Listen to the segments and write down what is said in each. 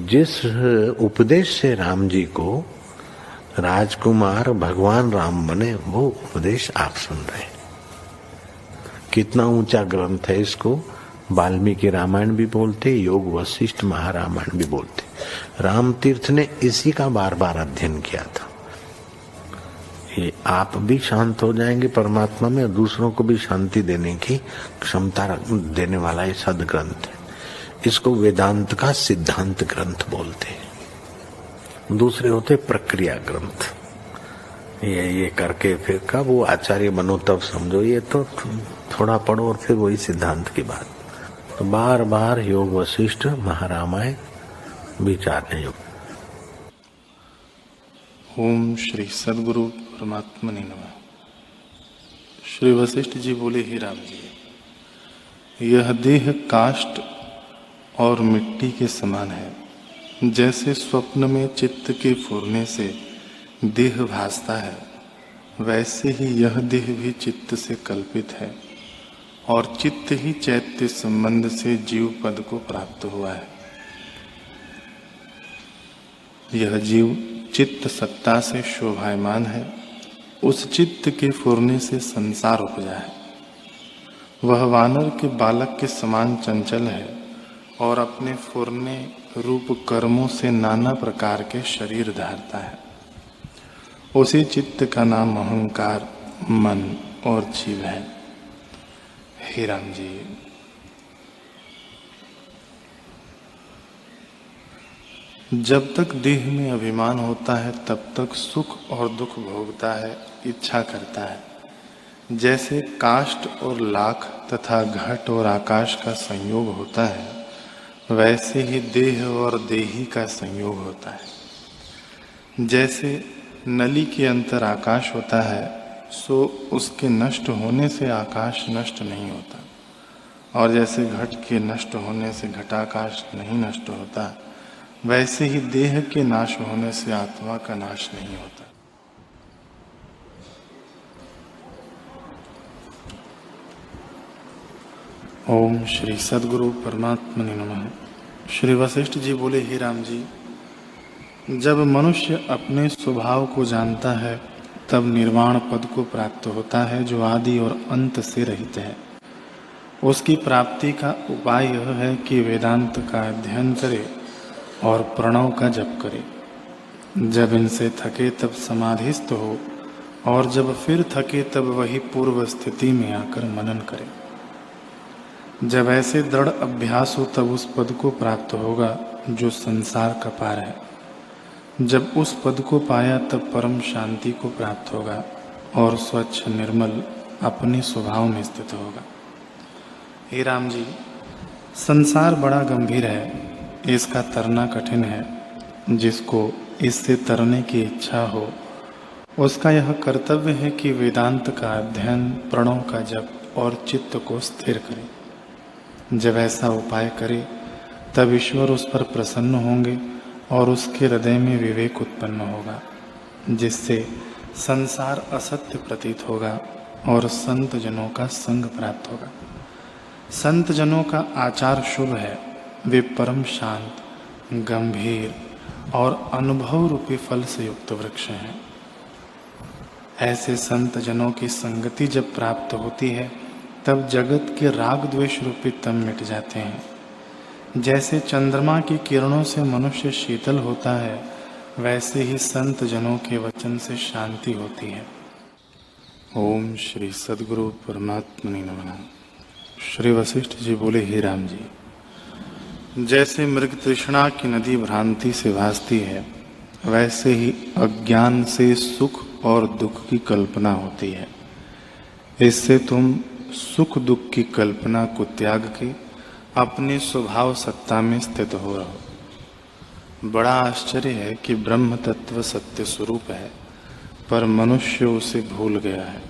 जिस उपदेश से राम जी को राजकुमार भगवान राम बने, वो उपदेश आप सुन रहे हैं। कितना ऊंचा ग्रंथ है। इसको वाल्मीकि रामायण भी बोलते, योग वशिष्ठ महारामायण भी बोलते। राम तीर्थ ने इसी का बार बार अध्ययन किया था। ये आप भी शांत हो जाएंगे परमात्मा में, और दूसरों को भी शांति देने की क्षमता देने वाला ये सदग्रंथ है। इसको वेदांत का सिद्धांत ग्रंथ बोलते हैं। दूसरे होते प्रक्रिया ग्रंथ। ये करके फिर कब वो आचार्य बनो तब समझो, ये तो थोड़ा पढ़ो और फिर वही सिद्धांत की बात। तो बार बार योग वशिष्ठ महारामायण विचारने योग। ओम श्री सद्गुरु परमात्मने नमः। श्री वशिष्ठ जी बोले, हे राम जी, यह देह काष्ठ और मिट्टी के समान है। जैसे स्वप्न में चित्त के फूरने से देह भासता है, वैसे ही यह देह भी चित्त से कल्पित है, और चित्त ही चैत्य संबंध से जीव पद को प्राप्त हुआ है। यह जीव चित्त सत्ता से शोभायमान है। उस चित्त के फुरने से संसार उपजा है। वह वानर के बालक के समान चंचल है और अपने फुरने रूप कर्मों से नाना प्रकार के शरीर धारता है। उसी चित्त का नाम अहंकार, मन और जीव है। हे राम जी, जब तक देह में अभिमान होता है तब तक सुख और दुख भोगता है, इच्छा करता है। जैसे काष्ठ और लाख तथा घट और आकाश का संयोग होता है, वैसे ही देह और देही का संयोग होता है। जैसे नली के अंतर आकाश होता है, सो उसके नष्ट होने से आकाश नष्ट नहीं होता, और जैसे घट के नष्ट होने से घटाकाश नहीं नष्ट होता, वैसे ही देह के नाश होने से आत्मा का नाश नहीं होता। ओम श्री सद्गुरु परमात्मने नमः। श्री वशिष्ठ जी बोले, हे राम जी, जब मनुष्य अपने स्वभाव को जानता है तब निर्वाण पद को प्राप्त होता है, जो आदि और अंत से रहित है। उसकी प्राप्ति का उपाय यह है कि वेदांत का अध्ययन करे और प्रणव का जप करे। जब इनसे थके तब समाधिस्थ हो, और जब फिर थके तब वही पूर्व स्थिति में आकर मनन करे। जब ऐसे दृढ़ अभ्यास हो तब उस पद को प्राप्त होगा जो संसार का पार है। जब उस पद को पाया तब परम शांति को प्राप्त होगा और स्वच्छ निर्मल अपने स्वभाव में स्थित होगा। हे राम जी, संसार बड़ा गंभीर है, इसका तरना कठिन है। जिसको इससे तरने की इच्छा हो, उसका यह कर्तव्य है कि वेदांत का अध्ययन, प्रणव का जप और चित्त को स्थिर करे। जब ऐसा उपाय करे तब ईश्वर उस पर प्रसन्न होंगे और उसके हृदय में विवेक उत्पन्न होगा, जिससे संसार असत्य प्रतीत होगा और संत जनों का संग प्राप्त होगा। संत जनों का आचार शुभ है। वे परम शांत, गंभीर और अनुभव रूपी फल से युक्त वृक्ष हैं। ऐसे संत जनों की संगति जब प्राप्त होती है तब जगत के राग द्वेष रूपी तम मिट जाते हैं। जैसे चंद्रमा की किरणों से मनुष्य शीतल होता है, वैसे ही संत जनों के वचन से शांति होती है। ओम श्री सद्गुरु परमात्मने नमः। श्री वशिष्ठ जी बोले, हे राम जी, जैसे मृग तृष्णा की नदी भ्रांति से भासती है, वैसे ही अज्ञान से सुख और दुख की कल्पना होती है। इससे तुम सुख दुख की कल्पना को त्याग के अपने स्वभाव सत्ता में स्थित हो रहो। बड़ा आश्चर्य है कि ब्रह्म तत्व सत्य स्वरूप है, पर मनुष्य उसे भूल गया है,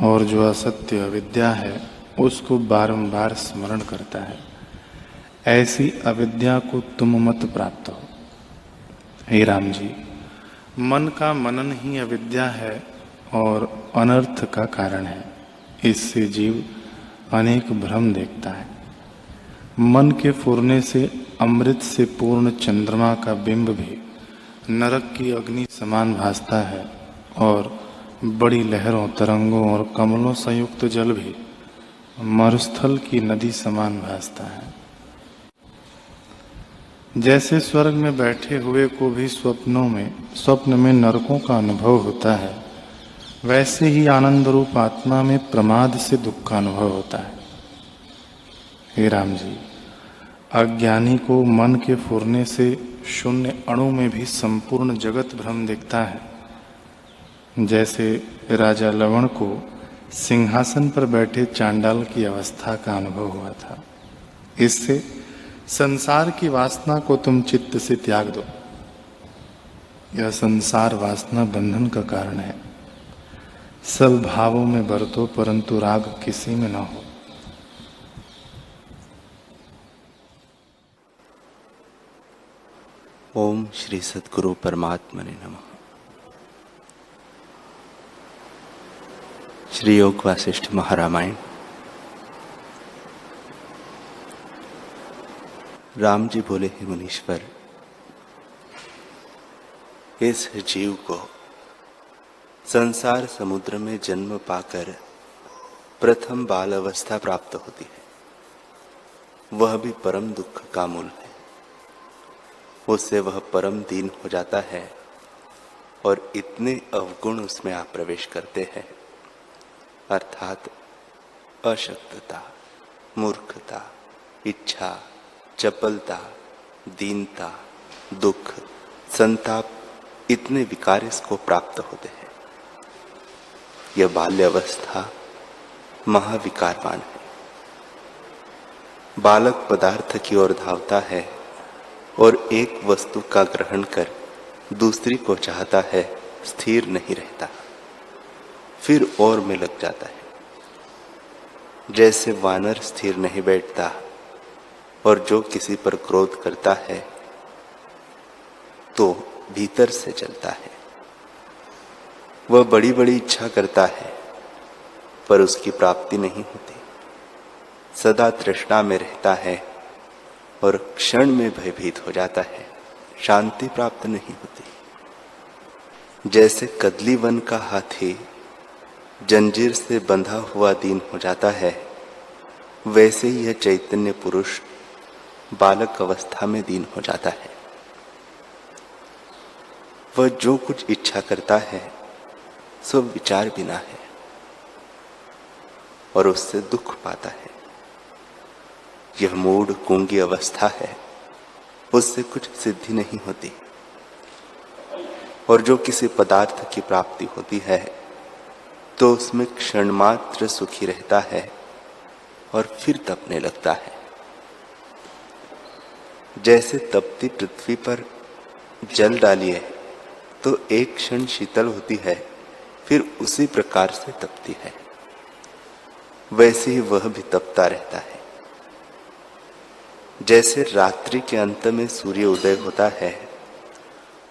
और जो असत्य अविद्या है उसको बारंबार स्मरण करता है। ऐसी अविद्या को तुम मत प्राप्त हो। हे राम जी, मन का मनन ही अविद्या है और अनर्थ का कारण है। इससे जीव अनेक भ्रम देखता है। मन के फुरने से अमृत से पूर्ण चंद्रमा का बिंब भी नरक की अग्नि समान भासता है और बड़ी लहरों, तरंगों और कमलों से युक्त जल भी मरुस्थल की नदी समान भासता है। जैसे स्वर्ग में बैठे हुए को भी स्वप्न में नरकों का अनुभव होता है, वैसे ही आनंद रूप आत्मा में प्रमाद से दुख का अनुभव होता है। हे राम जी, अज्ञानी को मन के फुरने से शून्य अणु में भी संपूर्ण जगत भ्रम दिखता है। जैसे राजा लवण को सिंहासन पर बैठे चांडाल की अवस्था का अनुभव हुआ था। इससे संसार की वासना को तुम चित्त से त्याग दो। यह संसार वासना बंधन का कारण है। सब भावों में बरतो, परंतु राग किसी में न हो। ओम श्री सद्गुरु परमात्मने नमः। श्री योग वासिष्ठ महारामायण। राम जी बोले, हे मुनीश्वर, इस जीव को संसार समुद्र में जन्म पाकर प्रथम बाल अवस्था प्राप्त होती है। वह भी परम दुख का मूल है। उससे वह परम दीन हो जाता है और इतने अवगुण उसमें आप प्रवेश करते हैं, अर्थात अशक्तता, मूर्खता, इच्छा, चपलता, दीनता, दुख, संताप, इतने विकार इसको प्राप्त होते हैं। यह बाल्यावस्था महाविकारवान है। बालक पदार्थ की ओर धावता है और एक वस्तु का ग्रहण कर दूसरी को चाहता है, स्थिर नहीं रहता, फिर और में लग जाता है। जैसे वानर स्थिर नहीं बैठता और जो किसी पर क्रोध करता है तो भीतर से जलता है। वह बड़ी बड़ी इच्छा करता है पर उसकी प्राप्ति नहीं होती। सदा तृष्णा में रहता है और क्षण में भयभीत हो जाता है, शांति प्राप्त नहीं होती। जैसे कदली वन का हाथी जंजीर से बंधा हुआ दीन हो जाता है, वैसे ही यह चैतन्य पुरुष बालक अवस्था में दीन हो जाता है। वह जो कुछ इच्छा करता है सब विचार बिना है और उससे दुख पाता है। यह मूढ़ गूंगी अवस्था है, उससे कुछ सिद्धि नहीं होती। और जो किसी पदार्थ की प्राप्ति होती है तो उसमें क्षण मात्र सुखी रहता है और फिर तपने लगता है। जैसे तपती पृथ्वी पर जल डालिए तो एक क्षण शीतल होती है, फिर उसी प्रकार से तपती है, वैसे ही वह भी तपता रहता है। जैसे रात्रि के अंत में सूर्य उदय होता है,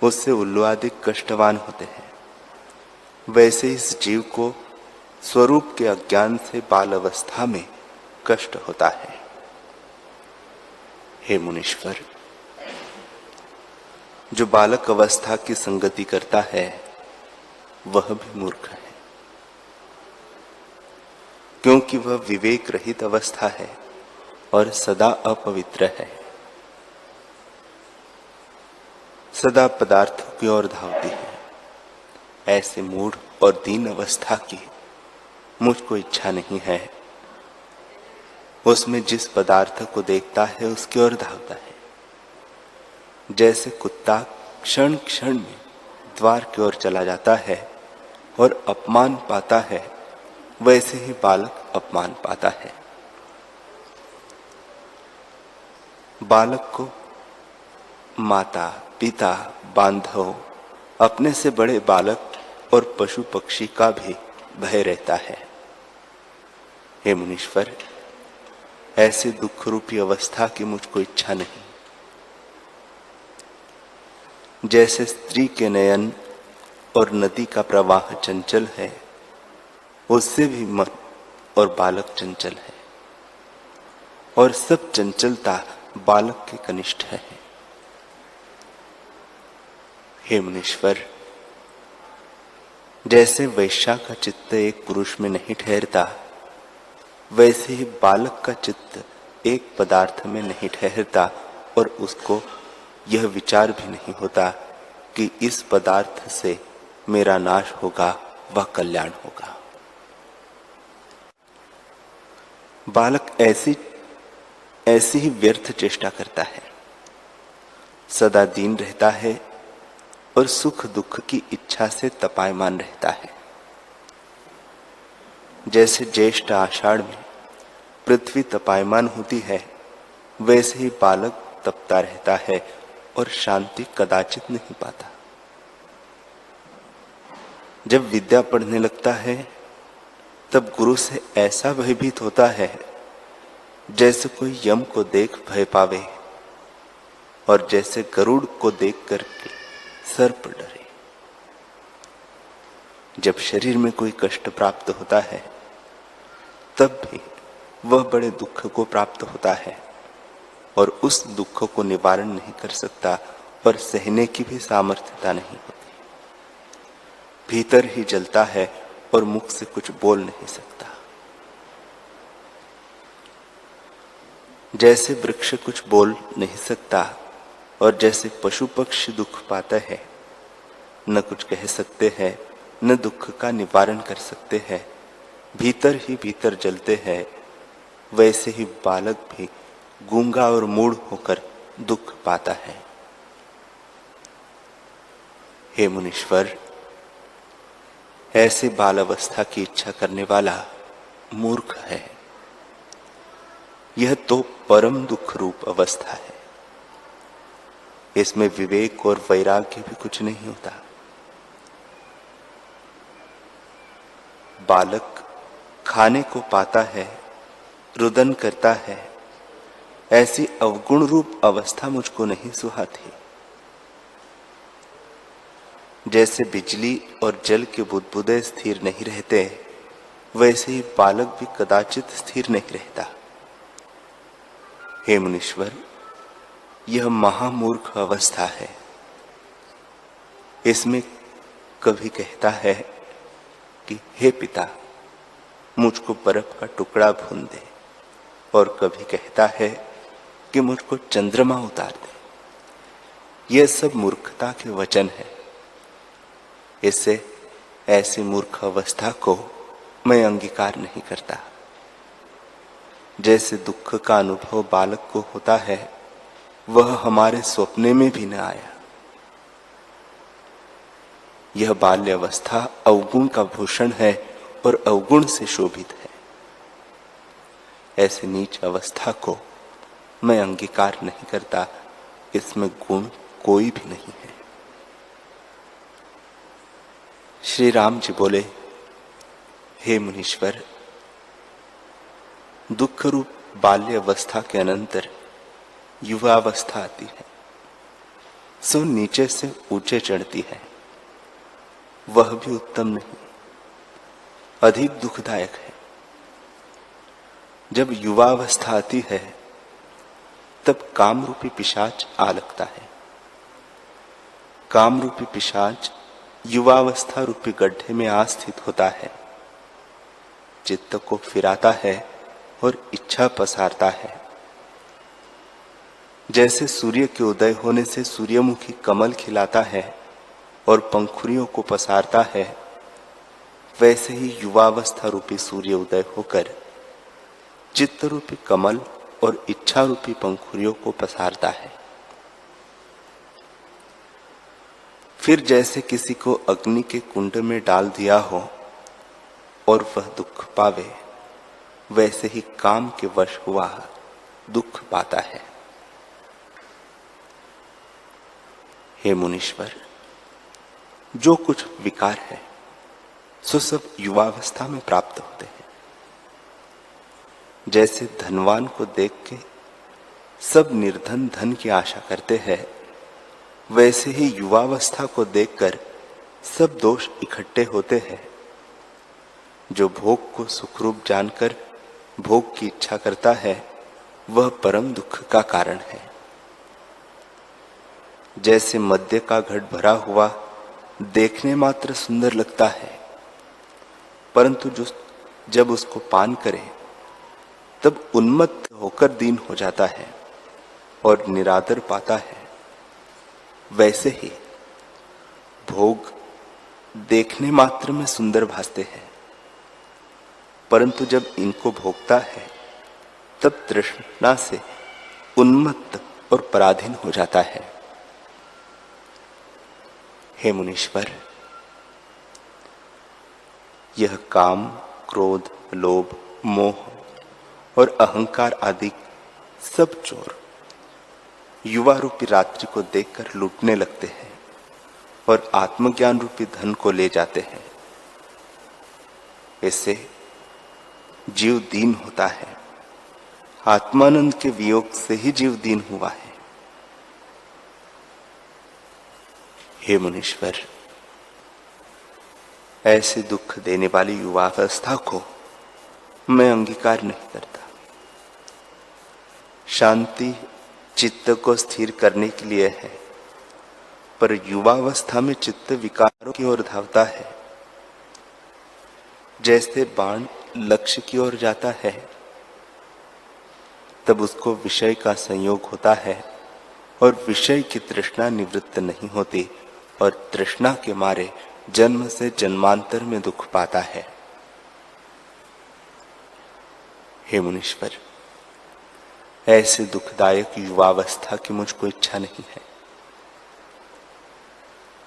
उससे उल्लू आदि कष्टवान होते हैं, वैसे इस जीव को स्वरूप के अज्ञान से बाल अवस्था में कष्ट होता है। हे मुनीश्वर, जो बालक अवस्था की संगति करता है वह भी मूर्ख है, क्योंकि वह विवेक रहित अवस्था है और सदा अपवित्र है। सदा पदार्थों की ओर धावती है। ऐसे मूढ़ और दीन अवस्था की मुझको इच्छा नहीं है। उसमें जिस पदार्थ को देखता है उसकी ओर धावता है। जैसे कुत्ता क्षण क्षण में द्वार की ओर चला जाता है और अपमान पाता है, वैसे ही बालक अपमान पाता है। बालक को माता, पिता, बांधव, अपने से बड़े बालक और पशु पक्षी का भी भय रहता है। हे मुनीश्वर, ऐसे दुख रूपी अवस्था की मुझको इच्छा नहीं। जैसे स्त्री के नयन और नदी का प्रवाह चंचल है, उससे भी मन और बालक चंचल है। और सब चंचलता बालक के कनिष्ठ है। हे मुनीश्वर, जैसे वैश्या का चित्त एक पुरुष में नहीं ठहरता, वैसे ही बालक का चित्त एक पदार्थ में नहीं ठहरता और उसको यह विचार भी नहीं होता कि इस पदार्थ से मेरा नाश होगा, वह कल्याण होगा। बालक ऐसी ही व्यर्थ चेष्टा करता है, सदा दीन रहता है और सुख दुख की इच्छा से तपायमान रहता है। जैसे ज्येष्ठ आषाढ़ में पृथ्वी तपायमान होती है, वैसे ही बालक तपता रहता है और शांति कदाचित नहीं पाता। जब विद्या पढ़ने लगता है, तब गुरु से ऐसा भयभीत होता है जैसे कोई यम को देख भय पावे और जैसे गरुड़ को देख करके सर्प डरे। जब शरीर में कोई कष्ट प्राप्त होता है, तब भी वह बड़े दुख को प्राप्त होता है और उस दुख को निवारण नहीं कर सकता और सहने की भी सामर्थ्यता नहीं होती। भीतर ही जलता है और मुख से कुछ बोल नहीं सकता। जैसे वृक्ष कुछ बोल नहीं सकता और जैसे पशु पक्षी दुख पाता है, न कुछ कह सकते हैं, न दुख का निवारण कर सकते हैं, भीतर ही भीतर जलते हैं, वैसे ही बालक भी गूंगा और मूढ़ होकर दुख पाता है। हे मुनीश्वर, ऐसे बाल अवस्था की इच्छा करने वाला मूर्ख है। यह तो परम दुख रूप अवस्था है। इसमें विवेक और वैराग्य भी कुछ नहीं होता। बालक खाने को पाता है, रुदन करता है, ऐसी अवगुण रूप अवस्था मुझको नहीं सुहाती। जैसे बिजली और जल के बुदबुदे स्थिर नहीं रहते, वैसे ही बालक भी कदाचित स्थिर नहीं रहता। हे मुनीश्वर, यह महामूर्ख अवस्था है। इसमें कभी कहता है कि हे पिता, मुझको बर्फ का टुकड़ा भून दे, और कभी कहता है कि मुझको चंद्रमा उतार दे। यह सब मूर्खता के वचन है। इससे ऐसी मूर्ख अवस्था को मैं अंगीकार नहीं करता। जैसे दुख का अनुभव बालक को होता है, वह हमारे स्वप्ने में भी न आया। यह बाल्य अवस्था अवगुण का भूषण है और अवगुण से शोभित है। ऐसी नीच अवस्था को मैं अंगीकार नहीं करता। इसमें गुण कोई भी नहीं है। श्री राम जी बोले, हे मुनीश्वर, दुख रूप बाल्य अवस्था के अनंतर युवावस्था आती है। सो नीचे से ऊंचे चढ़ती है। वह भी उत्तम नहीं, अधिक दुखदायक है। जब युवावस्था आती है, तब काम रूपी पिशाच आ लगता है। काम रूपी पिशाच युवावस्था रूपी गड्ढे में आ स्थित होता है, चित्त को फिराता है और इच्छा पसारता है। जैसे सूर्य के उदय होने से सूर्यमुखी कमल खिलाता है और पंखुड़ियों को पसारता है, वैसे ही युवावस्था रूपी सूर्य उदय होकर चित्त रूपी कमल और इच्छा रूपी पंखुड़ियों को पसारता है। फिर जैसे किसी को अग्नि के कुंड में डाल दिया हो और वह दुख पावे, वैसे ही काम के वश हुआ दुख पाता है। हे मुनीश्वर, जो कुछ विकार है सो सब युवावस्था में प्राप्त होते हैं। जैसे धनवान को देख के सब निर्धन धन की आशा करते हैं, वैसे ही युवावस्था को देखकर सब दोष इकट्ठे होते हैं। जो भोग को सुखरूप जानकर भोग की इच्छा करता है, वह परम दुख का कारण है। जैसे मद्य का घट भरा हुआ देखने मात्र सुंदर लगता है, परंतु जब उसको पान करे तब उन्मत्त होकर दीन हो जाता है और निरादर पाता है, वैसे ही भोग देखने मात्र में सुंदर भासते हैं, परंतु जब इनको भोगता है तब तृष्णा से उन्मत्त और पराधीन हो जाता है। हे मुनीश्वर, यह काम, क्रोध, लोभ, मोह और अहंकार आदि सब चोर युवा रूपी रात्रि को देखकर लूटने लगते हैं और आत्मज्ञान रूपी धन को ले जाते हैं। इससे जीव दीन होता है। आत्मानंद के वियोग से ही जीव दीन हुआ है। हे मुनीश्वर, ऐसे दुख देने वाली युवावस्था को मैं अंगीकार नहीं करता। शांति चित्त को स्थिर करने के लिए है, पर युवावस्था में चित्त विकारों की ओर धावता है। जैसे बाण लक्ष्य की ओर जाता है, तब उसको विषय का संयोग होता है और विषय की तृष्णा निवृत्त नहीं होती और तृष्णा के मारे जन्म से जन्मांतर में दुख पाता है। हे मुनीश्वर, ऐसे दुखदायक युवावस्था की मुझको इच्छा नहीं है।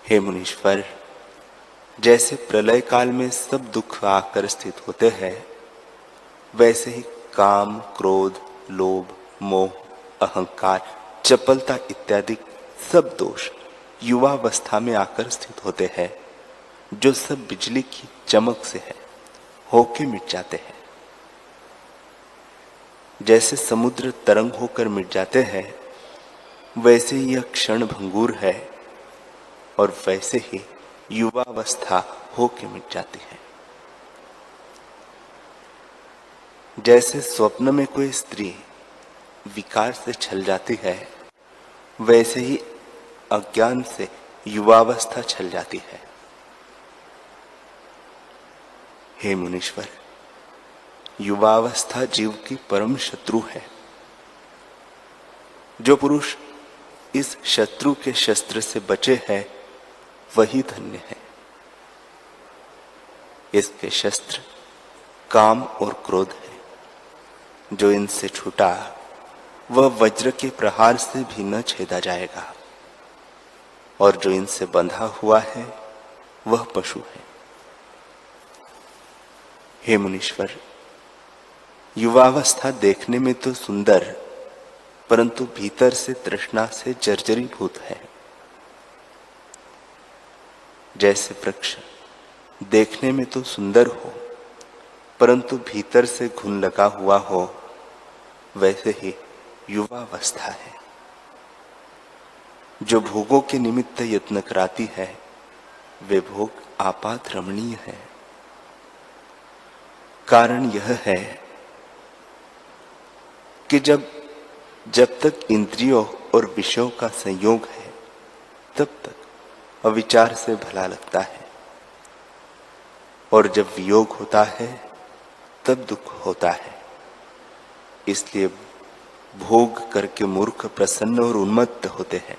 हे मुनीश्वर, जैसे प्रलय काल में सब दुख आकर स्थित होते हैं, वैसे ही काम, क्रोध, लोभ, मोह, अहंकार, चपलता इत्यादि सब दोष युवावस्था में आकर स्थित होते हैं, जो सब बिजली की चमक से है होके मिट जाते हैं। जैसे समुद्र तरंग होकर मिट जाते हैं, वैसे ही यह क्षण भंगुर है और वैसे ही युवावस्था होके मिट जाती है। जैसे स्वप्न में कोई स्त्री विकार से छल जाती है, वैसे ही अज्ञान से युवावस्था छल जाती है। हे मुनीश्वर, युवावस्था जीव की परम शत्रु है। जो पुरुष इस शत्रु के शस्त्र से बचे हैं, वही धन्य है। इसके शस्त्र काम और क्रोध है। जो इनसे छूटा, वह वज्र के प्रहार से भी न छेदा जाएगा, और जो इनसे बंधा हुआ है, वह पशु है। हे मुनीश्वर, युवावस्था देखने में तो सुंदर, परंतु भीतर से तृष्णा से जर्जरीभूत है। जैसे वृक्ष देखने में तो सुंदर हो, परंतु भीतर से घुन लगा हुआ हो, वैसे ही युवावस्था है। जो भोगों के निमित्त यत्न कराती है, वे भोग आपात रमणीय है। कारण यह है कि जब तक इंद्रियों और विषयों का संयोग है, तब तक अविचार से भला लगता है, और जब वियोग होता है तब दुख होता है। इसलिए भोग करके मूर्ख प्रसन्न और उन्मत्त होते हैं,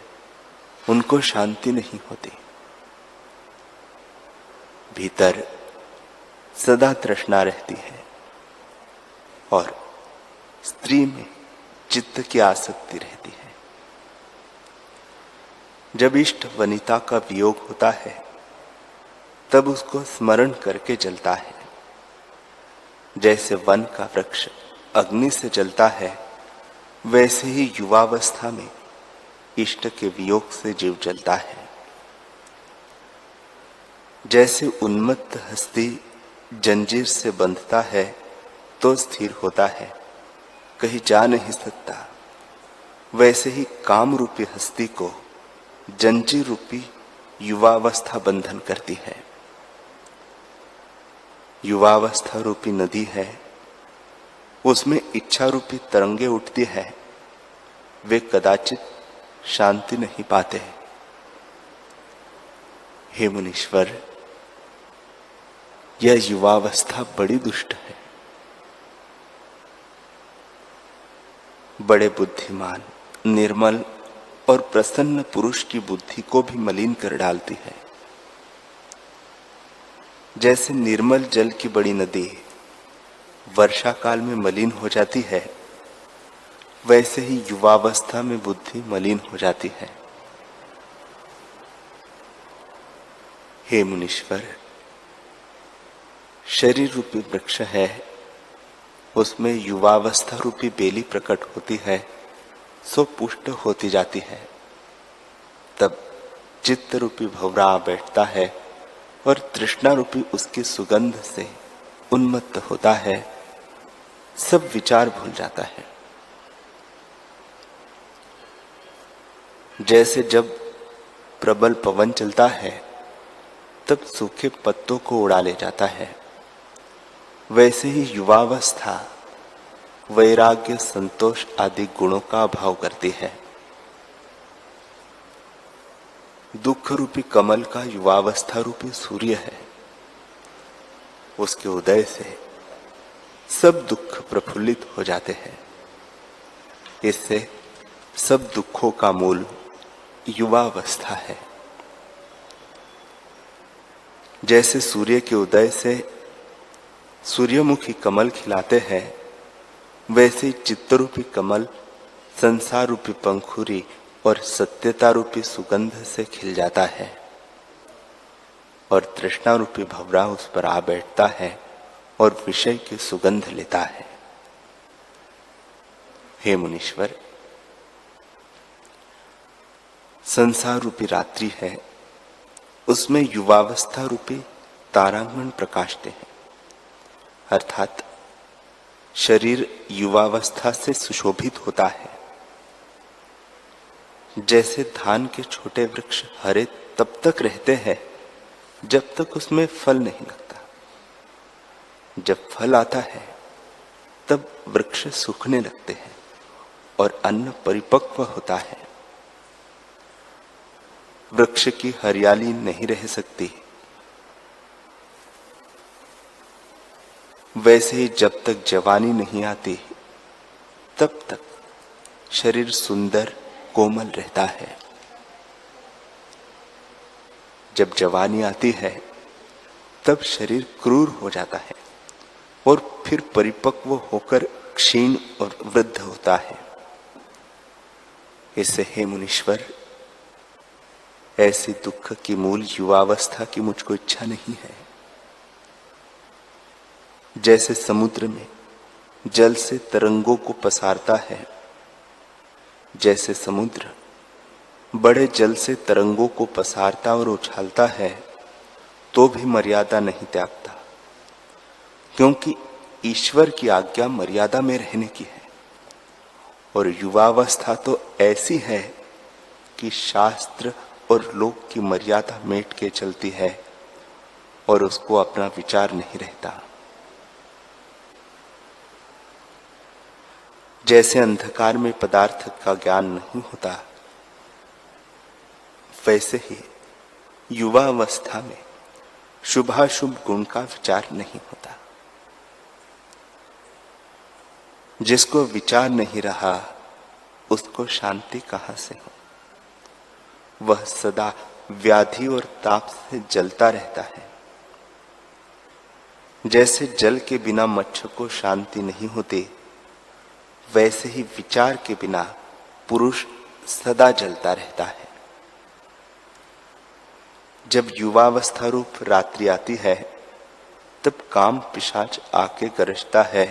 उनको शांति नहीं होती। भीतर सदा तृष्णा रहती है और स्त्री में चित्त की आसक्ति रहती है। जब इष्ट वनिता का वियोग होता है, तब उसको स्मरण करके जलता है। जैसे वन का वृक्ष अग्नि से जलता है, वैसे ही युवावस्था में इष्ट के वियोग से जीव जलता है। जैसे उन्मत्त हस्ती जंजीर से बंधता है तो स्थिर होता है, कहीं जा नहीं सकता, वैसे ही काम रूपी हस्ती को जंजीर रूपी युवावस्था बंधन करती है। युवावस्था रूपी नदी है, उसमें इच्छा रूपी तरंगे उठती है, वे कदाचित शांति नहीं पाते हैं। हे मुनीश्वर, यह युवावस्था बड़ी दुष्ट है। बड़े बुद्धिमान, निर्मल और प्रसन्न पुरुष की बुद्धि को भी मलिन कर डालती है। जैसे निर्मल जल की बड़ी नदी वर्षा काल में मलिन हो जाती है, वैसे ही युवावस्था में बुद्धि मलिन हो जाती है। हे मुनीश्वर, शरीर रूपी वृक्ष है, उसमें युवावस्था रूपी बेली प्रकट होती है, सो पुष्ट होती जाती है। तब चित्त रूपी भंवरा आ बैठता है और तृष्णा रूपी उसकी सुगंध से उन्मत्त होता है, सब विचार भूल जाता है। जैसे जब प्रबल पवन चलता है तब सूखे पत्तों को उड़ा ले जाता है, वैसे ही युवावस्था वैराग्य, संतोष आदि गुणों का अभाव करती है। दुख रूपी कमल का युवावस्था रूपी सूर्य है, उसके उदय से सब दुख प्रफुल्लित हो जाते हैं। इससे सब दुखों का मूल युवावस्था है। जैसे सूर्य के उदय से सूर्यमुखी कमल खिलाते हैं, वैसे ही चित्तरूपी कमल संसार रूपी पंखुरी और सत्यता रूपी सुगंध से खिल जाता है और तृष्णा रूपी भंवरा उस पर आ बैठता है और विषय की सुगंध लेता है। हे मुनीश्वर, संसार रूपी रात्रि है, उसमें युवावस्था रूपी तारांगण प्रकाशते हैं, अर्थात शरीर युवावस्था से सुशोभित होता है। जैसे धान के छोटे वृक्ष हरे तब तक रहते हैं जब तक उसमें फल नहीं लगता। जब फल आता है तब वृक्ष सूखने लगते हैं और अन्न परिपक्व होता है। वृक्ष की हरियाली नहीं रह सकती। वैसे ही जब तक जवानी नहीं आती तब तक शरीर सुंदर कोमल रहता है। जब जवानी आती है तब शरीर क्रूर हो जाता है और फिर परिपक्व होकर क्षीण और वृद्ध होता है। इससे हे मुनीश्वर, ऐसी दुख की मूल युवावस्था की मुझको इच्छा नहीं है। जैसे समुद्र में जल से तरंगों को पसारता है, जैसे समुद्र बड़े जल से तरंगों को पसारता और उछालता है, तो भी मर्यादा नहीं त्यागता, क्योंकि ईश्वर की आज्ञा मर्यादा में रहने की है। और युवावस्था तो ऐसी है कि शास्त्र और लोक की मर्यादा मेट के चलती है और उसको अपना विचार नहीं रहता। जैसे अंधकार में पदार्थ का ज्ञान नहीं होता, वैसे ही युवावस्था में शुभाशुभ गुण का विचार नहीं होता। जिसको विचार नहीं रहा उसको शांति कहां से हो? वह सदा व्याधि और ताप से जलता रहता है। जैसे जल के बिना मच्छ को शांति नहीं होती, वैसे ही विचार के बिना पुरुष सदा जलता रहता है। जब युवावस्था रूप रात्रि आती है तब काम पिशाच आके गरजता है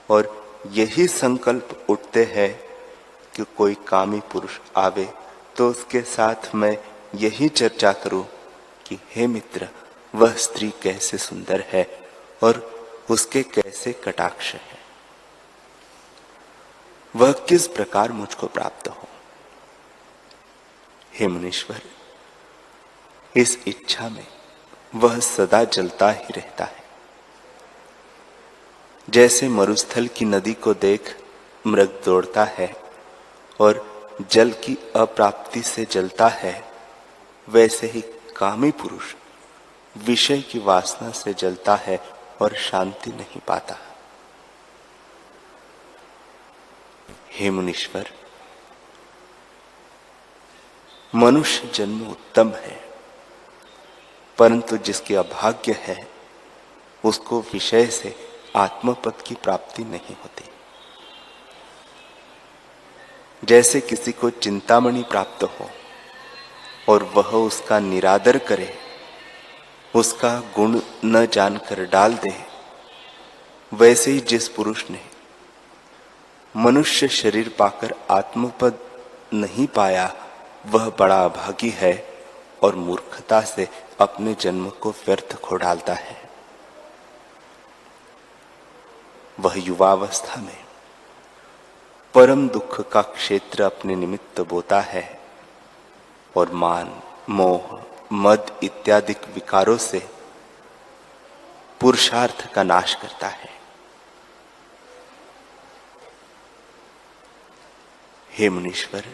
और यही संकल्प उठते हैं कि कोई कामी पुरुष आवे तो उसके साथ मैं यही चर्चा करूं कि हे मित्र, वह स्त्री कैसे सुंदर है और उसके कैसे कटाक्ष है, वह किस प्रकार मुझको प्राप्त हो। हे मुनीश्वर, इस इच्छा में वह सदा जलता ही रहता है। जैसे मरुस्थल की नदी को देख मृग दौड़ता है और जल की अप्राप्ति से जलता है, वैसे ही कामी पुरुष विषय की वासना से जलता है और शांति नहीं पाता। हे मुनीश्वर, मनुष्य जन्म उत्तम है, परंतु जिसके अभाग्य है उसको विषय से आत्मपद की प्राप्ति नहीं होती। जैसे किसी को चिंतामणि प्राप्त हो और वह उसका निरादर करे, उसका गुण न जानकर डाल दे, वैसे ही जिस पुरुष ने मनुष्य शरीर पाकर आत्मपद नहीं पाया, वह बड़ा अभागी है और मूर्खता से अपने जन्म को व्यर्थ खो डालता है। वह युवावस्था में परम दुख का क्षेत्र अपने निमित्त बोता है और मान, मोह, मद इत्यादि विकारों से पुरुषार्थ का नाश करता है। हे मुनीश्वर,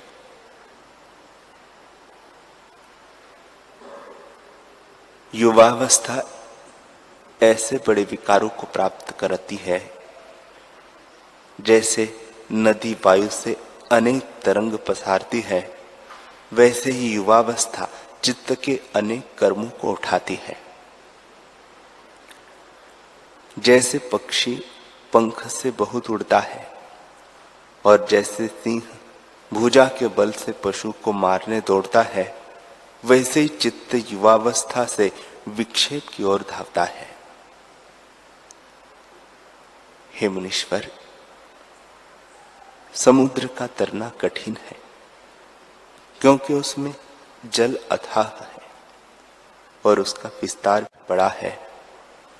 युवावस्था ऐसे बड़े विकारों को प्राप्त करती है जैसे नदी वायु से अनेक तरंग पसारती है, वैसे ही युवावस्था चित्त के अनेक कर्मों को उठाती है। जैसे पक्षी पंख से बहुत उड़ता है और जैसे सिंह भुजा के बल से पशु को मारने दौड़ता है, वैसे ही चित्त युवावस्था से विक्षेप की ओर धावता है। हे मुनीश्वर, समुद्र का तरना कठिन है, क्योंकि उसमें जल अथाह है और उसका विस्तार भी बड़ा है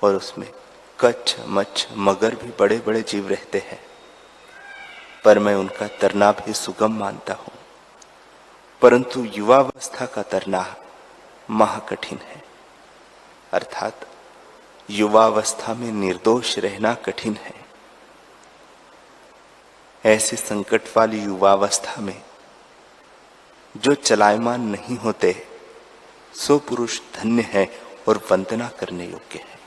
और उसमें कच्छ, मच्छ, मगर भी बड़े बड़े जीव रहते हैं, पर मैं उनका तरना भी सुगम मानता हूं। परंतु युवावस्था का तरना महाकठिन है, अर्थात युवावस्था में निर्दोष रहना कठिन है। ऐसी संकट वाली युवावस्था में जो चलायमान नहीं होते, सो पुरुष धन्य है और वंदना करने योग्य है।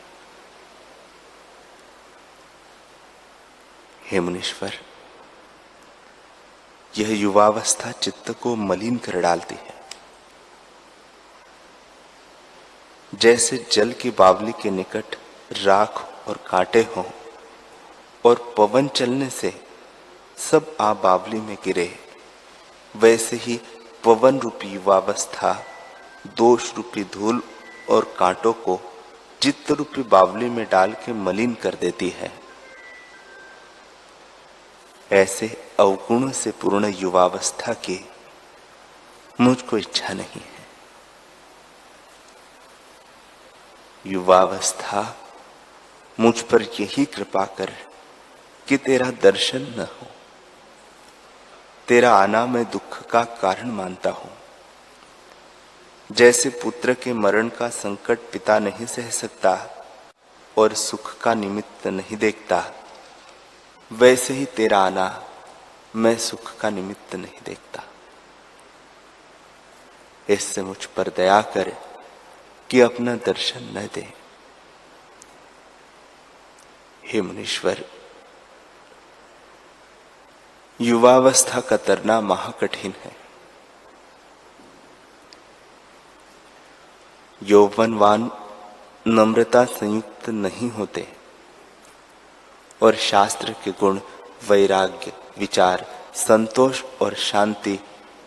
हे मुनीश्वर, यह युवावस्था चित्त को मलिन कर डालती है। जैसे जल की बावली के निकट राख और कांटे हों और पवन चलने से सब आ बावली में गिरे, वैसे ही पवन रूपी युवावस्था दोष रूपी धूल और कांटों को चित्त रूपी बावली में डाल के मलिन कर देती है। ऐसे अवगुण से पूर्ण युवावस्था की मुझको इच्छा नहीं है। युवावस्था, मुझ पर यही कृपा कर कि तेरा दर्शन न हो। तेरा आना मैं दुख का कारण मानता हूं। जैसे पुत्र के मरण का संकट पिता नहीं सह सकता और सुख का निमित्त नहीं देखता, वैसे ही तेरा आना मैं सुख का निमित्त नहीं देखता। इससे मुझ पर दया कर कि अपना दर्शन न दे। हे मुनीश्वर, युवावस्था का तरना महाकठिन है। यौवनवान नम्रता संयुक्त नहीं होते और शास्त्र के गुण वैराग्य, विचार, संतोष और शांति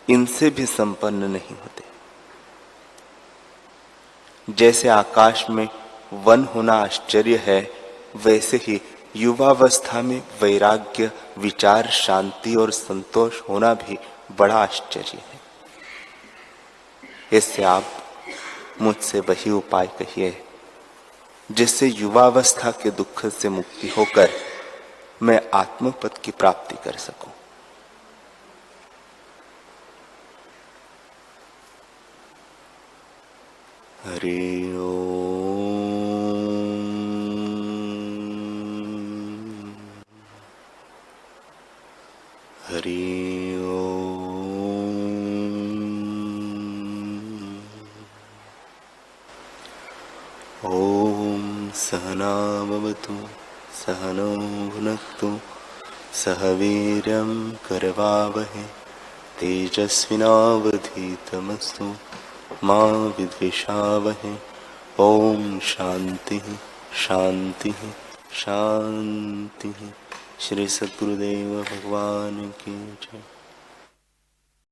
इनसे भी संपन्न नहीं होते। जैसे आकाश में वन होना आश्चर्य है, वैसे ही युवावस्था में वैराग्य, विचार, शांति और संतोष होना भी बड़ा आश्चर्य है। इससे आप मुझसे वही उपाय कहिए जिससे युवावस्था के दुख से मुक्ति होकर मैं आत्मपद की प्राप्ति कर सकूं। हरि ओम। ॐ सहनाववतु सहनौ भुनक्तु सह वीर्यं करवावहै तेजस्विनावधीतमस्तु मा विद्विषावहै। ॐ शान्तिः शान्तिः शान्तिः। श्री सद्गुरुदेव भगवान की जय।